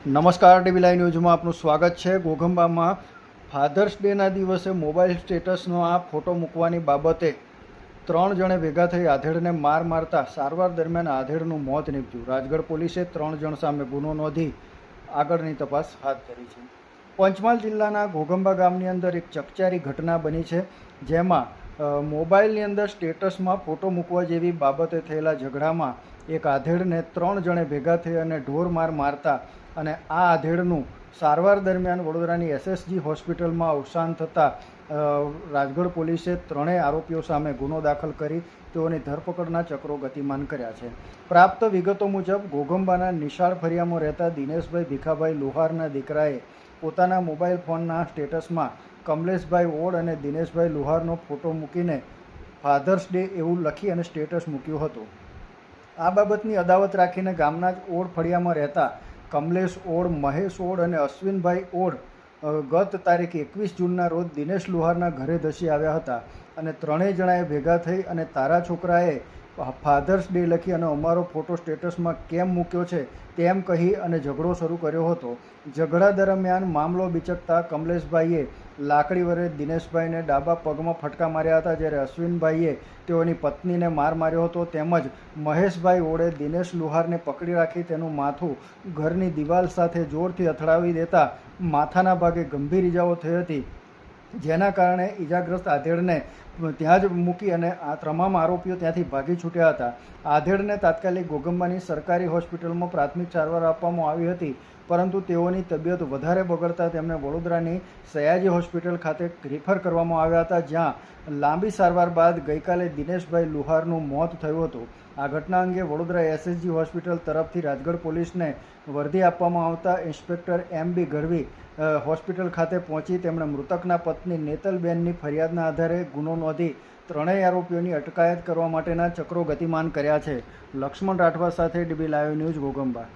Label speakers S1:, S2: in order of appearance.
S1: નમસ્કાર, TV live ન્યૂઝમાં આપનું સ્વાગત છે। ઘોઘંબામાં ફાધર્સ ડેના દિવસે મોબાઈલ સ્ટેટસનો આ ફોટો મૂકવાની બાબતે 3 જણે ભેગા થઈ આધેડને માર મારતા સારવાર દરમિયાન આધેડનું મોત નીપજ્યું। રાજગઢ પોલીસે 3 જણ સામે ગુનો નોંધી આગળની તપાસ હાથ ધરી છે। પંચમહાલ જિલ્લાના ઘોઘંબા ગામની અંદર એક ચકચારી ઘટના બની છે, જેમાં મોબાઈલની અંદર સ્ટેટસમાં ફોટો મૂકવા જેવી બાબતે થયેલા ઝઘડામાં એક આધેડને 3 જણે ભેગા થઈ અને ઢોર માર મારતા અને આ આધેડનું સારવાર દરમિયાન વડોદરાની SSG હોસ્પિટલમાં અવસાન થતાં રાજગઢ પોલીસે 3 આરોપીઓ સામે ગુનો દાખલ કરી તેઓની ધરપકડના ચક્રો ગતિમાન કર્યા છે। પ્રાપ્ત વિગતો મુજબ ઘોઘંબાના નિશાળ ફરિયામાં રહેતા દિનેશભાઈ ભીખાભાઈ લુહારના દીકરાએ પોતાના મોબાઈલ ફોનના સ્ટેટસમાં કમલેશભાઈ ઓડ અને દિનેશભાઈ લુહારનો ફોટો મૂકીને ફાધર્સ ડે એવું લખી અને સ્ટેટસ મૂક્યું હતું। આ બાબતની અદાવત રાખીને ગામના જ ઓડ ફળિયામાં રહેતા કમલેશ ઓડ, મહેશ ઓડ અને અશ્વિનભાઈ ઓડ ગત તારીખ 21 જૂનના રોજ દિનેશ લુહારના ઘરે ધસી આવ્યા હતા અને 3 જણાએ ભેગા થઈ અને તારા છોકરાએ ફાધર્સ ડે લખી અને અમારો ફોટો સ્ટેટસમાં કેમ મૂક્યો છે તેમ કહી અને ઝઘડો શરૂ કર્યો હતો। ઝઘડા દરમિયાન મામલો બિચકતા કમલેશભાઈએ લાકડી વડે દિનેશભાઈને ડાબા પગમાં ફટકા માર્યા હતા, જ્યારે અશ્વિનભાઈએ તેઓની પત્નીને માર માર્યો હતો। તેમજ મહેશભાઈ ઓડે દિનેશ લુહારને પકડી રાખી તેનું માથું ઘરની દિવાલ સાથે જોરથી અથડાવી દેતા માથાના ભાગે ગંભીર ઈજાઓ થઈ હતી, જેના કારણે ઈજાગ્રસ્ત આધેડને ત્યાં જ મૂકી અને આ તમામ આરોપીઓ ત્યાંથી ભાગી છૂટ્યા હતા। આધેડને તાત્કાલિક ઘોઘંબાની સરકારી હોસ્પિટલમાં પ્રાથમિક સારવાર આપવામાં આવી હતી, પરંતુ તેઓની તબિયત વધારે બગડતા તેમને વડોદરાની સયાજી હોસ્પિટલ ખાતે રિફર કરવામાં આવ્યા હતા, જ્યાં લાંબી સારવાર બાદ ગઈકાલે દિનેશભાઈ લુહારનું મોત થયું હતું। આ ઘટના અંગે વડોદરા SSG હોસ્પિટલ તરફથી રાજગઢ પોલીસને વર્દી આપવામાં આવતા ઇન્સ્પેક્ટર MB ગઢવી હોસ્પિટલ ખાતે પહોંચી તેમણે મૃતકના પત્ની નેતલબેનની ફરિયાદના આધારે ગુનો નોંધી 3 આરોપીઓની અટકાયત કરવા માટેના ચક્રો ગતિમાન કર્યા છે। લક્ષ્મણ રાઠવા સાથે ડીબી લાઈવ ન્યૂઝ, ઘોઘંબા।